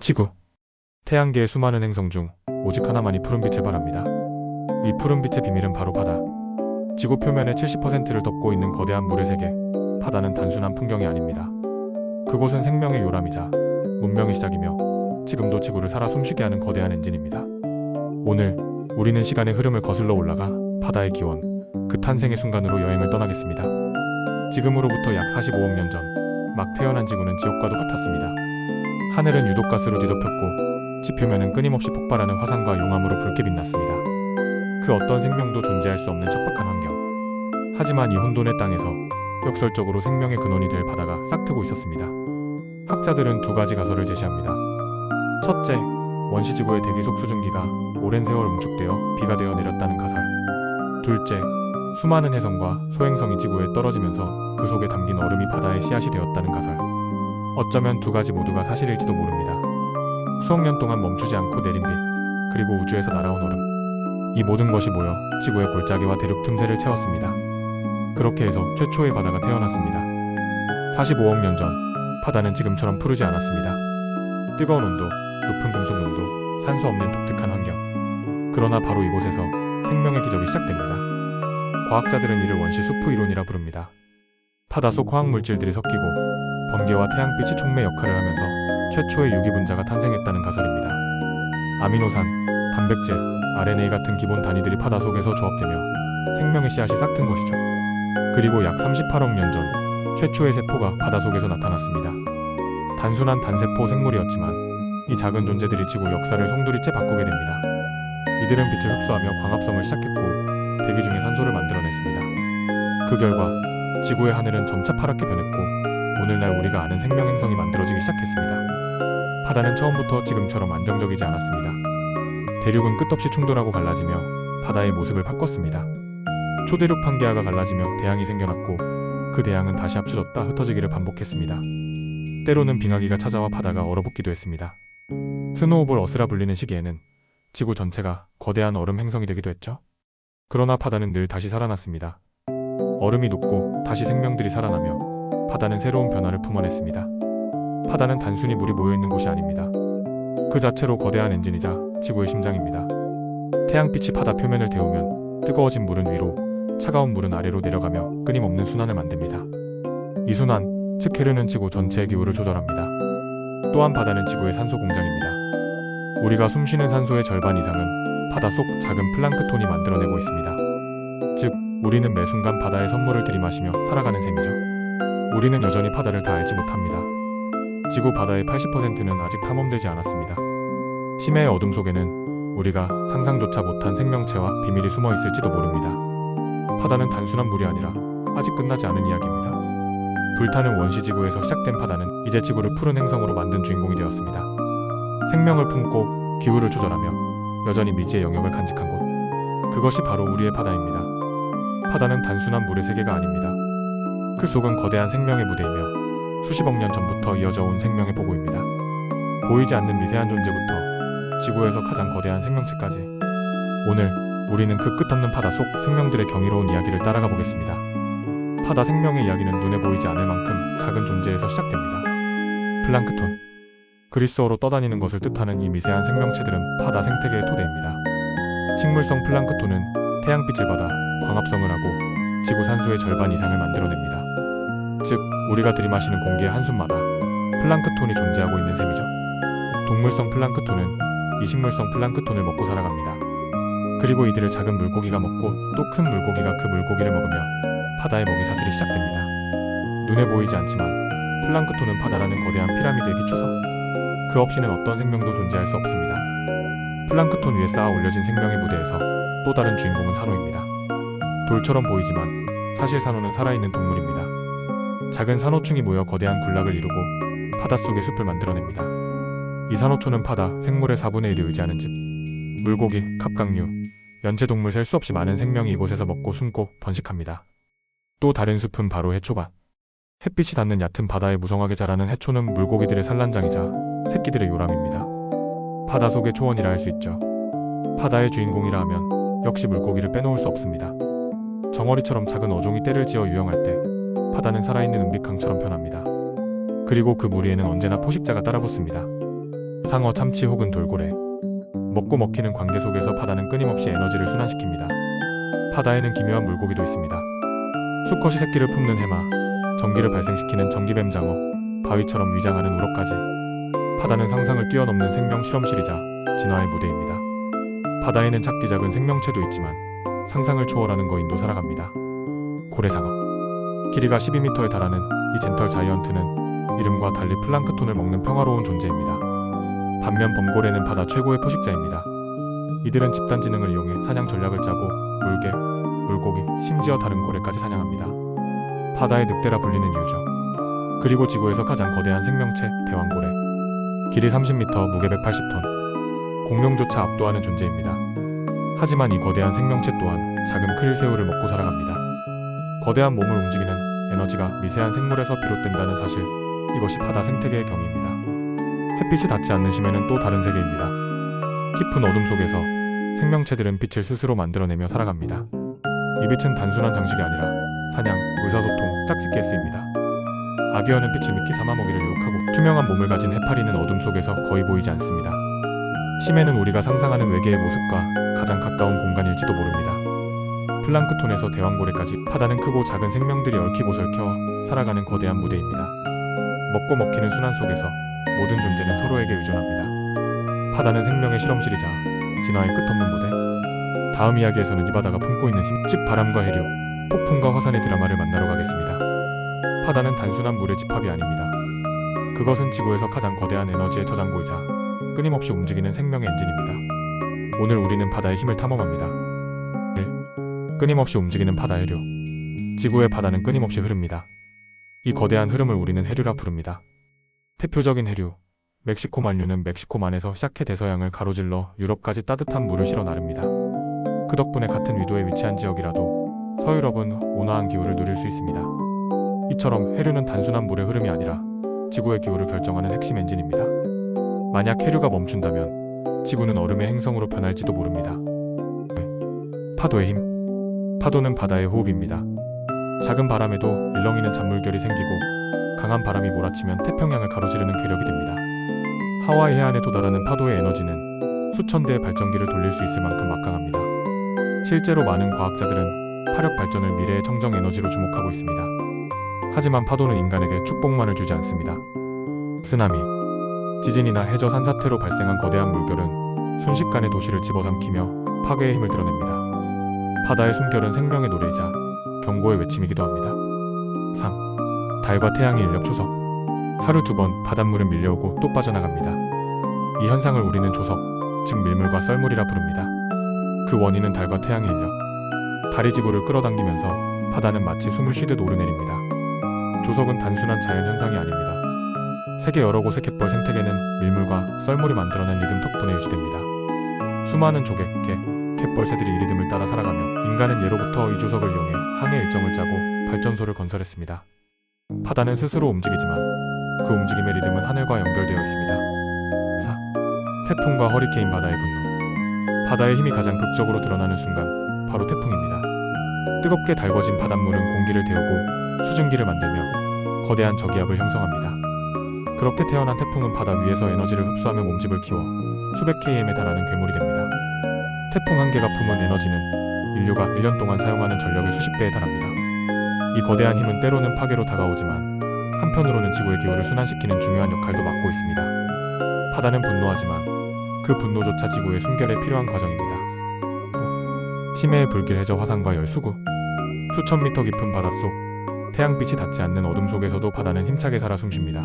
지구. 태양계의 수많은 행성 중 오직 하나만이 푸른빛을 발합니다. 이 푸른빛의 비밀은 바로 바다. 지구 표면의 70%를 덮고 있는 거대한 물의 세계. 바다는 단순한 풍경이 아닙니다. 그곳은 생명의 요람이자 문명의 시작이며 지금도 지구를 살아 숨쉬게 하는 거대한 엔진입니다. 오늘 우리는 시간의 흐름을 거슬러 올라가 바다의 기원, 그 탄생의 순간으로 여행을 떠나겠습니다. 지금으로부터 약 45억 년 전, 막 태어난 지구는 지옥과도 같았습니다. 하늘은 유독가스로 뒤덮였고 지표면은 끊임없이 폭발하는 화산과 용암으로 붉게 빛났습니다. 그 어떤 생명도 존재할 수 없는 척박한 환경. 하지만 이 혼돈의 땅에서 역설적으로 생명의 근원이 될 바다가 싹트고 있었습니다. 학자들은 두 가지 가설을 제시합니다. 첫째, 원시지구의 대기 속 수증기가 오랜 세월 응축되어 비가 되어 내렸다는 가설. 둘째, 수많은 해성과 소행성이 지구에 떨어지면서 그 속에 담긴 얼음이 바다의 씨앗이 되었다는 가설. 어쩌면 두 가지 모두가 사실일지도 모릅니다. 수억 년 동안 멈추지 않고 내린 비, 그리고 우주에서 날아온 얼음. 이 모든 것이 모여 지구의 골짜기와 대륙 틈새를 채웠습니다. 그렇게 해서 최초의 바다가 태어났습니다. 45억 년 전, 바다는 지금처럼 푸르지 않았습니다. 뜨거운 온도, 높은 금속 농도, 산소 없는 독특한 환경. 그러나 바로 이곳에서 생명의 기적이 시작됩니다. 과학자들은 이를 원시 수프 이론이라 부릅니다. 바다 속 화학 물질들이 섞이고 번개와 태양빛이 촉매 역할을 하면서 최초의 유기분자가 탄생했다는 가설입니다. 아미노산, 단백질, RNA 같은 기본 단위들이 바다 속에서 조합되며 생명의 씨앗이 싹튼 것이죠. 그리고 약 38억 년 전, 최초의 세포가 바다 속에서 나타났습니다. 단순한 단세포 생물이었지만 이 작은 존재들이 지구 역사를 송두리째 바꾸게 됩니다. 이들은 빛을 흡수하며 광합성을 시작했고 대기 중에 산소를 만들어냈습니다. 그 결과 지구의 하늘은 점차 파랗게 변했고 오늘날 우리가 아는 생명행성이 만들어지기 시작했습니다. 바다는 처음부터 지금처럼 안정적이지 않았습니다. 대륙은 끝없이 충돌하고 갈라지며 바다의 모습을 바꿨습니다. 초대륙 판게아가 갈라지며 대양이 생겨났고 그 대양은 다시 합쳐졌다 흩어지기를 반복했습니다. 때로는 빙하기가 찾아와 바다가 얼어붙기도 했습니다. 스노우볼 어스라 불리는 시기에는 지구 전체가 거대한 얼음 행성이 되기도 했죠. 그러나 바다는 늘 다시 살아났습니다. 얼음이 녹고 다시 생명들이 살아나며 바다는 새로운 변화를 품어냈습니다. 바다는 단순히 물이 모여있는 곳이 아닙니다. 그 자체로 거대한 엔진이자 지구의 심장입니다. 태양빛이 바다 표면을 데우면 뜨거워진 물은 위로, 차가운 물은 아래로 내려가며 끊임없는 순환을 만듭니다. 이 순환, 즉 흐르는 지구 전체의 기후를 조절합니다. 또한 바다는 지구의 산소 공장입니다. 우리가 숨쉬는 산소의 절반 이상은 바다 속 작은 플랑크톤이 만들어내고 있습니다. 즉, 우리는 매 순간 바다의 선물을 들이마시며 살아가는 셈이죠. 우리는 여전히 바다를 다 알지 못합니다. 지구 바다의 80%는 아직 탐험되지 않았습니다. 심해의 어둠 속에는 우리가 상상조차 못한 생명체와 비밀이 숨어 있을지도 모릅니다. 바다는 단순한 물이 아니라 아직 끝나지 않은 이야기입니다. 불타는 원시지구에서 시작된 바다는 이제 지구를 푸른 행성으로 만든 주인공이 되었습니다. 생명을 품고 기후를 조절하며 여전히 미지의 영역을 간직한 곳. 그것이 바로 우리의 바다입니다. 바다는 단순한 물의 세계가 아닙니다. 그 속은 거대한 생명의 무대이며 수십억 년 전부터 이어져 온 생명의 보고입니다. 보이지 않는 미세한 존재부터 지구에서 가장 거대한 생명체까지. 오늘 우리는 그 끝없는 바다 속 생명들의 경이로운 이야기를 따라가 보겠습니다. 바다 생명의 이야기는 눈에 보이지 않을 만큼 작은 존재에서 시작됩니다. 플랑크톤. 그리스어로 떠다니는 것을 뜻하는 이 미세한 생명체들은 바다 생태계의 토대입니다. 식물성 플랑크톤은 태양빛을 받아 광합성을 하고 지구 산소의 절반 이상을 만들어냅니다. 즉, 우리가 들이마시는 공기의 한숨마다 플랑크톤이 존재하고 있는 셈이죠. 동물성 플랑크톤은 이식물성 플랑크톤을 먹고 살아갑니다. 그리고 이들을 작은 물고기가 먹고 또 큰 물고기가 그 물고기를 먹으며 바다의 먹이 사슬이 시작됩니다. 눈에 보이지 않지만 플랑크톤은 바다라는 거대한 피라미드의 기초서. 그 없이는 어떤 생명도 존재할 수 없습니다. 플랑크톤 위에 쌓아 올려진 생명의 무대에서 또 다른 주인공은 산호입니다. 돌처럼 보이지만 사실 산호는 살아있는 동물입니다. 작은 산호충이 모여 거대한 군락을 이루고 바닷속의 숲을 만들어냅니다. 이 산호초는 바다 생물의 4분의 1을 의지하는 집. 물고기, 갑각류, 연체동물 셀 수 없이 많은 생명이 이곳에서 먹고 숨고 번식합니다. 또 다른 숲은 바로 해초밭. 햇빛이 닿는 얕은 바다에 무성하게 자라는 해초는 물고기들의 산란장이자 새끼들의 요람입니다. 바다 속의 초원이라 할 수 있죠. 바다의 주인공이라 하면 역시 물고기를 빼놓을 수 없습니다. 정어리처럼 작은 어종이 떼를 지어 유영할 때 바다는 살아있는 은빛강처럼 변합니다. 그리고 그 무리에는 언제나 포식자가 따라붙습니다. 상어, 참치 혹은 돌고래. 먹고 먹히는 관계 속에서 바다는 끊임없이 에너지를 순환시킵니다. 바다에는 기묘한 물고기도 있습니다. 수컷이 새끼를 품는 해마, 전기를 발생시키는 전기뱀장어, 바위처럼 위장하는 우럭까지. 바다는 상상을 뛰어넘는 생명 실험실이자 진화의 무대입니다. 바다에는 작디 작은 생명체도 있지만 상상을 초월하는 거인도 살아갑니다. 고래상어. 길이가 12m에 달하는 이 젠털 자이언트는 이름과 달리 플랑크톤을 먹는 평화로운 존재입니다. 반면 범고래는 바다 최고의 포식자입니다. 이들은 집단 지능을 이용해 사냥 전략을 짜고 물개, 물고기, 심지어 다른 고래까지 사냥합니다. 바다의 늑대라 불리는 이유죠. 그리고 지구에서 가장 거대한 생명체 대왕고래. 길이 30m, 무게 180톤. 공룡조차 압도하는 존재입니다. 하지만 이 거대한 생명체 또한 작은 크릴새우를 먹고 살아갑니다. 거대한 몸을 움직이는 에너지가 미세한 생물에서 비롯된다는 사실, 이것이 바다 생태계의 경이입니다. 햇빛이 닿지 않는 심해는 또 다른 세계입니다. 깊은 어둠 속에서 생명체들은 빛을 스스로 만들어내며 살아갑니다. 이 빛은 단순한 장식이 아니라 사냥, 의사소통, 짝짓기에 쓰입니다. 아기어는 빛을 믿기 삼아먹이를 유혹하고 투명한 몸을 가진 해파리는 어둠 속에서 거의 보이지 않습니다. 심해는 우리가 상상하는 외계의 모습과 가장 가까운 공간일지도 모릅니다. 플랑크톤에서 대왕고래까지 바다는 크고 작은 생명들이 얽히고 설켜 살아가는 거대한 무대입니다. 먹고 먹히는 순환 속에서 모든 존재는 서로에게 의존합니다. 바다는 생명의 실험실이자 진화의 끝없는 무대. 다음 이야기에서는 이 바다가 품고 있는 힘, 즉 바람과 해류, 폭풍과 화산의 드라마를 만나러 가겠습니다. 바다는 단순한 물의 집합이 아닙니다. 그것은 지구에서 가장 거대한 에너지의 저장고이자 끊임없이 움직이는 생명의 엔진입니다. 오늘 우리는 바다의 힘을 탐험합니다. 1. 끊임없이 움직이는 바다 해류. 지구의 바다는 끊임없이 흐릅니다. 이 거대한 흐름을 우리는 해류라 부릅니다. 대표적인 해류, 멕시코만류는 멕시코만에서 시작해 대서양을 가로질러 유럽까지 따뜻한 물을 실어 나릅니다. 그 덕분에 같은 위도에 위치한 지역이라도 서유럽은 온화한 기후를 누릴 수 있습니다. 이처럼 해류는 단순한 물의 흐름이 아니라 지구의 기후를 결정하는 핵심 엔진입니다. 만약 해류가 멈춘다면 지구는 얼음의 행성으로 변할지도 모릅니다. 파도의 힘. 파도는 바다의 호흡입니다. 작은 바람에도 일렁이는 잔물결이 생기고 강한 바람이 몰아치면 태평양을 가로지르는 괴력이 됩니다. 하와이 해안에 도달하는 파도의 에너지는 수천 대의 발전기를 돌릴 수 있을 만큼 막강합니다. 실제로 많은 과학자들은 파력 발전을 미래의 청정 에너지로 주목하고 있습니다. 하지만 파도는 인간에게 축복만을 주지 않습니다. 쓰나미, 지진이나 해저 산사태로 발생한 거대한 물결은 순식간에 도시를 집어삼키며 파괴의 힘을 드러냅니다. 바다의 숨결은 생명의 노래이자 경고의 외침이기도 합니다. 3. 달과 태양의 인력 조석. 하루 2번 바닷물은 밀려오고 또 빠져나갑니다. 이 현상을 우리는 조석, 즉 밀물과 썰물이라 부릅니다. 그 원인은 달과 태양의 인력. 달이 지구를 끌어당기면서 바다는 마치 숨을 쉬듯 오르내립니다. 조석은 단순한 자연현상이 아닙니다. 세계 여러 곳의 갯벌 생태계는 밀물과 썰물이 만들어낸 리듬 덕분에 유지됩니다. 수많은 조개, 개, 갯벌새들이 이 리듬을 따라 살아가며 인간은 예로부터 이 조석을 이용해 항해 일정을 짜고 발전소를 건설했습니다. 바다는 스스로 움직이지만 그 움직임의 리듬은 하늘과 연결되어 있습니다. 4. 태풍과 허리케인 바다의 분노. 바다의 힘이 가장 극적으로 드러나는 순간 바로 태풍입니다. 뜨겁게 달궈진 바닷물은 공기를 데우고 수증기를 만들며 거대한 저기압을 형성합니다. 그렇게 태어난 태풍은 바다 위에서 에너지를 흡수하며 몸집을 키워 수백 km에 달하는 괴물이 됩니다. 태풍 한 개가 품은 에너지는 인류가 1년 동안 사용하는 전력의 수십 배에 달합니다. 이 거대한 힘은 때로는 파괴로 다가오지만 한편으로는 지구의 기후를 순환시키는 중요한 역할도 맡고 있습니다. 바다는 분노하지만 그 분노조차 지구의 숨결에 필요한 과정입니다. 심해의 불길 해저 화산과 열수구. 수천 미터 깊은 바닷속, 태양빛이 닿지 않는 어둠 속에서도 바다는 힘차게 살아 숨쉽니다.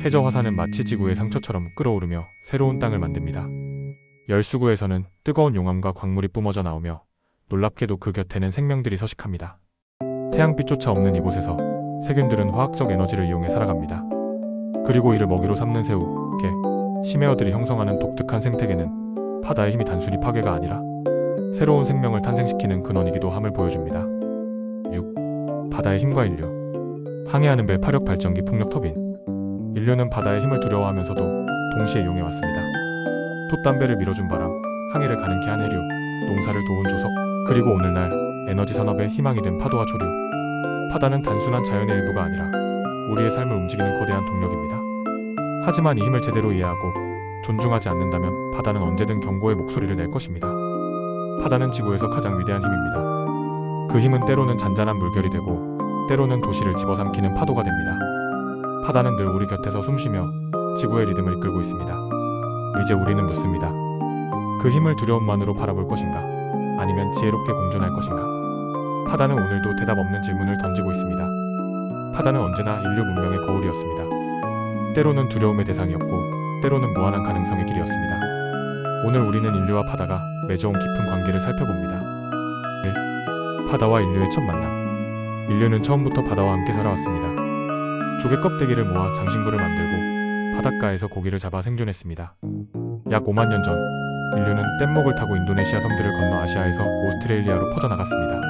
해저 화산은 마치 지구의 상처처럼 끓어오르며 새로운 땅을 만듭니다. 열수구에서는 뜨거운 용암과 광물이 뿜어져 나오며 놀랍게도 그 곁에는 생명들이 서식합니다. 태양빛조차 없는 이곳에서 세균들은 화학적 에너지를 이용해 살아갑니다. 그리고 이를 먹이로 삼는 새우, 개, 심해어들이 형성하는 독특한 생태계는 바다의 힘이 단순히 파괴가 아니라 새로운 생명을 탄생시키는 근원이기도 함을 보여줍니다. 6. 바다의 힘과 인류. 항해하는 배, 파력 발전기, 풍력 터빈. 인류는 바다의 힘을 두려워하면서도 동시에 이용해왔습니다. 돛담배를 밀어준 바람, 항해를 가능케 한 해류, 농사를 도운 조석, 그리고 오늘날 에너지 산업의 희망이 된 파도와 조류. 바다는 단순한 자연의 일부가 아니라 우리의 삶을 움직이는 거대한 동력입니다. 하지만 이 힘을 제대로 이해하고 존중하지 않는다면 바다는 언제든 경고의 목소리를 낼 것입니다. 바다는 지구에서 가장 위대한 힘입니다. 그 힘은 때로는 잔잔한 물결이 되고 때로는 도시를 집어삼키는 파도가 됩니다. 바다는 늘 우리 곁에서 숨쉬며 지구의 리듬을 이끌고 있습니다. 이제 우리는 묻습니다. 그 힘을 두려움만으로 바라볼 것인가? 아니면 지혜롭게 공존할 것인가? 바다는 오늘도 대답 없는 질문을 던지고 있습니다. 바다는 언제나 인류 문명의 거울이었습니다. 때로는 두려움의 대상이었고 때로는 무한한 가능성의 길이었습니다. 오늘 우리는 인류와 바다가 맺어온 깊은 관계를 살펴봅니다. 1. 바다와 인류의 첫 만남. 인류는 처음부터 바다와 함께 살아왔습니다. 조개 껍데기를 모아 장신구를 만들고 바닷가에서 고기를 잡아 생존했습니다. 약 5만 년 전 인류는 뗏목을 타고 인도네시아 섬들을 건너 아시아에서 오스트레일리아로 퍼져나갔습니다.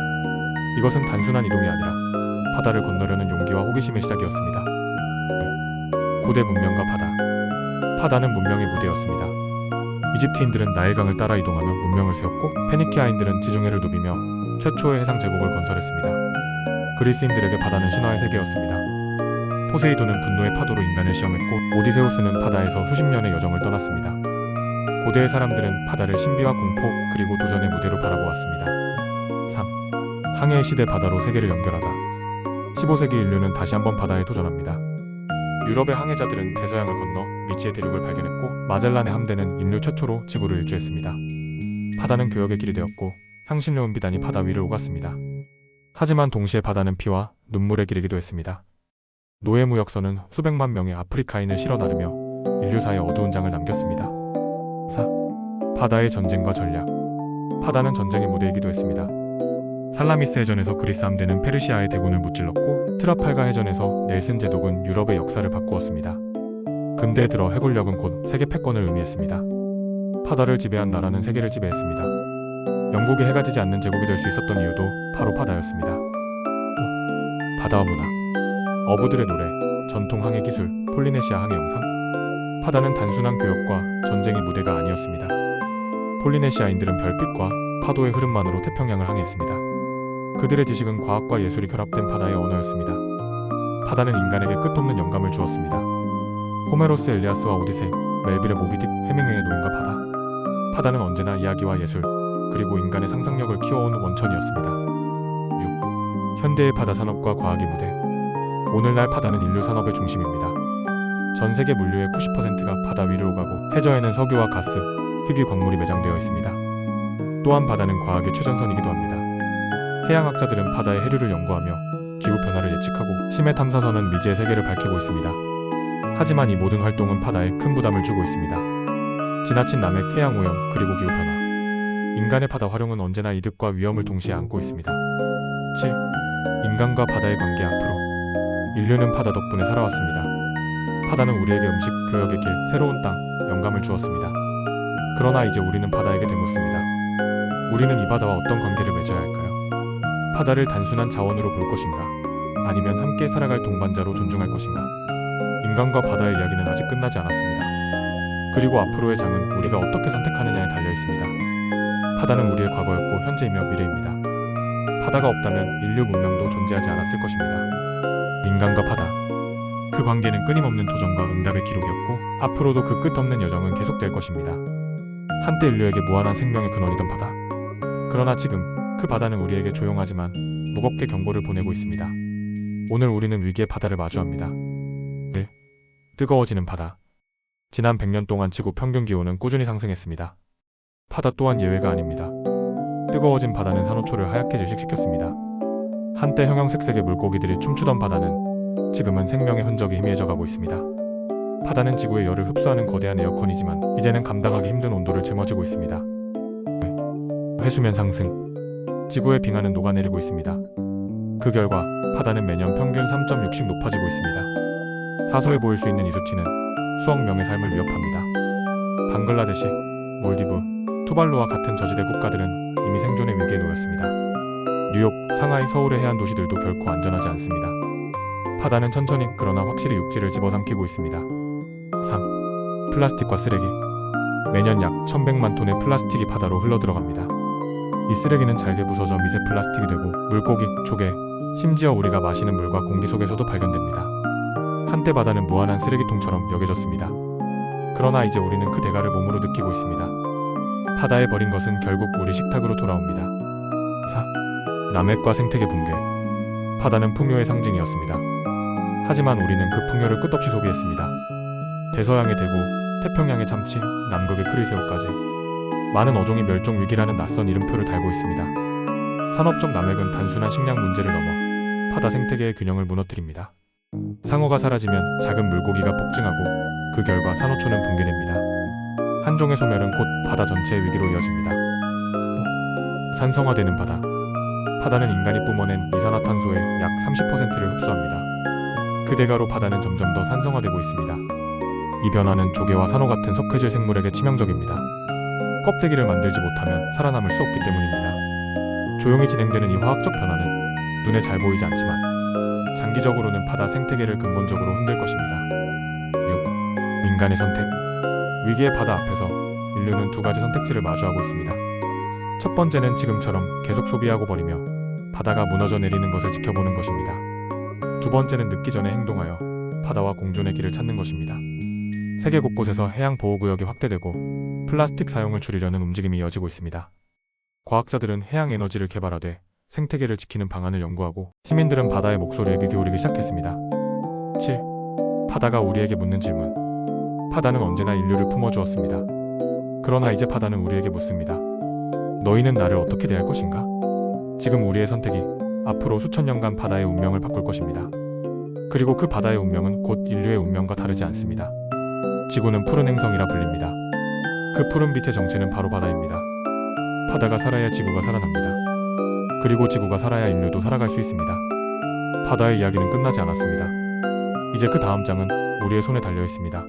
이것은 단순한 이동이 아니라 바다를 건너려는 용기와 호기심의 시작이었습니다. 고대 문명과 바다. 바다는 문명의 무대였습니다. 이집트인들은 나일강을 따라 이동하며 문명을 세웠고 페니키아인들은 지중해를 누비며 최초의 해상 제국을 건설했습니다. 그리스인들에게 바다는 신화의 세계였습니다. 포세이돈은 분노의 파도로 인간을 시험했고 오디세우스는 바다에서 수십 년의 여정을 떠났습니다. 고대의 사람들은 바다를 신비와 공포 그리고 도전의 무대로 바라보았습니다. 3. 항해의 시대 바다로 세계를 연결하다. 15세기 인류는 다시 한번 바다에 도전합니다. 유럽의 항해자들은 대서양을 건너 미지의 대륙을 발견했고 마젤란의 함대는 인류 최초로 지구를 일주했습니다. 바다는 교역의 길이 되었고 향신료운 비단이 바다 위를 오갔습니다. 하지만 동시에 바다는 피와 눈물의 길이기도 했습니다. 노예무역선은 수백만 명의 아프리카인을 실어 나르며 인류사의 어두운 장을 남겼습니다. 4. 바다의 전쟁과 전략. 바다는 전쟁의 무대이기도 했습니다. 살라미스 해전에서 그리스 함대는 페르시아의 대군을 무찔렀고 트라팔가 해전에서 넬슨 제독은 유럽의 역사를 바꾸었습니다. 근대에 들어 해군력은 곧 세계 패권을 의미했습니다. 바다를 지배한 나라는 세계를 지배했습니다. 영국이 해가 지지 않는 제국이 될 수 있었던 이유도 바로 바다였습니다. 5. 바다와 문화. 어부들의 노래, 전통 항해 기술, 폴리네시아 항해 영상. 바다는 단순한 교역과 전쟁의 무대가 아니었습니다. 폴리네시아인들은 별빛과 파도의 흐름만으로 태평양을 항해했습니다. 그들의 지식은 과학과 예술이 결합된 바다의 언어였습니다. 바다는 인간에게 끝없는 영감을 주었습니다. 호메로스 엘리아스와 오디세이, 멜빌의 모비딕, 해밍웨이의 노인과 바다. 바다는 언제나 이야기와 예술, 그리고 인간의 상상력을 키워온 원천이었습니다. 6. 현대의 바다 산업과 과학의 무대. 오늘날 바다는 인류 산업의 중심입니다. 전 세계 물류의 90%가 바다 위를 오가고 해저에는 석유와 가스, 희귀 광물이 매장되어 있습니다. 또한 바다는 과학의 최전선이기도 합니다. 해양학자들은 바다의 해류를 연구하며 기후변화를 예측하고 심해 탐사선은 미지의 세계를 밝히고 있습니다. 하지만 이 모든 활동은 바다에 큰 부담을 주고 있습니다. 지나친 남획, 해양오염, 그리고 기후변화. 인간의 바다 활용은 언제나 이득과 위험을 동시에 안고 있습니다. 7. 인간과 바다의 관계 앞으로. 인류는 바다 덕분에 살아왔습니다. 바다는 우리에게 음식, 교역의 길, 새로운 땅, 영감을 주었습니다. 그러나 이제 우리는 바다에게 되묻습니다. 우리는 이 바다와 어떤 관계를 맺어야 할까요? 바다를 단순한 자원으로 볼 것인가? 아니면 함께 살아갈 동반자로 존중할 것인가? 인간과 바다의 이야기는 아직 끝나지 않았습니다. 그리고 앞으로의 장은 우리가 어떻게 선택하느냐에 달려 있습니다. 바다는 우리의 과거였고 현재이며 미래입니다. 바다가 없다면 인류 문명도 존재하지 않았을 것입니다. 인간과 바다. 그 관계는 끊임없는 도전과 응답의 기록이었고 앞으로도 그 끝없는 여정은 계속될 것입니다. 한때 인류에게 무한한 생명의 근원이던 바다. 그러나 지금 그 바다는 우리에게 조용하지만 무겁게 경고를 보내고 있습니다. 오늘 우리는 위기의 바다를 마주합니다. 1. 뜨거워지는 바다. 지난 100년 동안 지구 평균 기온은 꾸준히 상승했습니다. 바다 또한 예외가 아닙니다. 뜨거워진 바다는 산호초를 하얗게 질식시켰습니다. 한때 형형색색의 물고기들이 춤추던 바다는 지금은 생명의 흔적이 희미해져 가고 있습니다. 바다는 지구의 열을 흡수하는 거대한 에어컨이지만 이제는 감당하기 힘든 온도를 짊어지고 있습니다. 해수면 상승. 지구의 빙하는 녹아내리고 있습니다. 그 결과 바다는 매년 평균 3.6씩 높아지고 있습니다. 사소해 보일 수 있는 이 수치는 수억 명의 삶을 위협합니다. 방글라데시, 몰디브, 투발루와 같은 저지대 국가들은 이미 생존의 위기에 놓였습니다. 뉴욕, 상하이, 서울의 해안 도시들도 결코 안전하지 않습니다. 바다는 천천히 그러나 확실히 육지를 집어삼키고 있습니다. 3. 플라스틱과 쓰레기. 매년 약 1100만 톤의 플라스틱이 바다로 흘러들어갑니다. 이 쓰레기는 잘게 부서져 미세 플라스틱이 되고 물고기, 조개, 심지어 우리가 마시는 물과 공기 속에서도 발견됩니다. 한때 바다는 무한한 쓰레기통처럼 여겨졌습니다. 그러나 이제 우리는 그 대가를 몸으로 느끼고 있습니다. 바다에 버린 것은 결국 우리 식탁으로 돌아옵니다. 4. 남핵과 생태계 붕괴. 바다는 풍요의 상징이었습니다. 하지만 우리는 그 풍요를 끝없이 소비했습니다. 대서양의 대구, 태평양의 참치, 남극의 크리새우까지 많은 어종이 멸종 위기라는 낯선 이름표를 달고 있습니다. 산업적 남획은 단순한 식량 문제를 넘어 바다 생태계의 균형을 무너뜨립니다. 상어가 사라지면 작은 물고기가 폭증하고 그 결과 산호초는 붕괴됩니다. 한 종의 소멸은 곧 바다 전체의 위기로 이어집니다. 산성화되는 바다. 바다는 인간이 뿜어낸 이산화탄소의 약 30%를 흡수합니다. 그 대가로 바다는 점점 더 산성화되고 있습니다. 이 변화는 조개와 산호 같은 석회질 생물에게 치명적입니다. 껍데기를 만들지 못하면 살아남을 수 없기 때문입니다. 조용히 진행되는 이 화학적 변화는 눈에 잘 보이지 않지만 장기적으로는 바다 생태계를 근본적으로 흔들 것입니다. 6. 인간의 선택. 위기의 바다 앞에서 인류는 두 가지 선택지를 마주하고 있습니다. 첫 번째는 지금처럼 계속 소비하고 버리며 바다가 무너져 내리는 것을 지켜보는 것입니다. 두 번째는 늦기 전에 행동하여 바다와 공존의 길을 찾는 것입니다. 세계 곳곳에서 해양 보호구역이 확대되고 플라스틱 사용을 줄이려는 움직임이 이어지고 있습니다. 과학자들은 해양 에너지를 개발하되 생태계를 지키는 방안을 연구하고 시민들은 바다의 목소리에 귀 기울이기 시작했습니다. 7. 바다가 우리에게 묻는 질문. 바다는 언제나 인류를 품어주었습니다. 그러나 이제 바다는 우리에게 묻습니다. 너희는 나를 어떻게 대할 것인가? 지금 우리의 선택이 앞으로 수천 년간 바다의 운명을 바꿀 것입니다. 그리고 그 바다의 운명은 곧 인류의 운명과 다르지 않습니다. 지구는 푸른 행성이라 불립니다. 그 푸른 빛의 정체는 바로 바다입니다. 바다가 살아야 지구가 살아납니다. 그리고 지구가 살아야 인류도 살아갈 수 있습니다. 바다의 이야기는 끝나지 않았습니다. 이제 그 다음 장은 우리의 손에 달려 있습니다.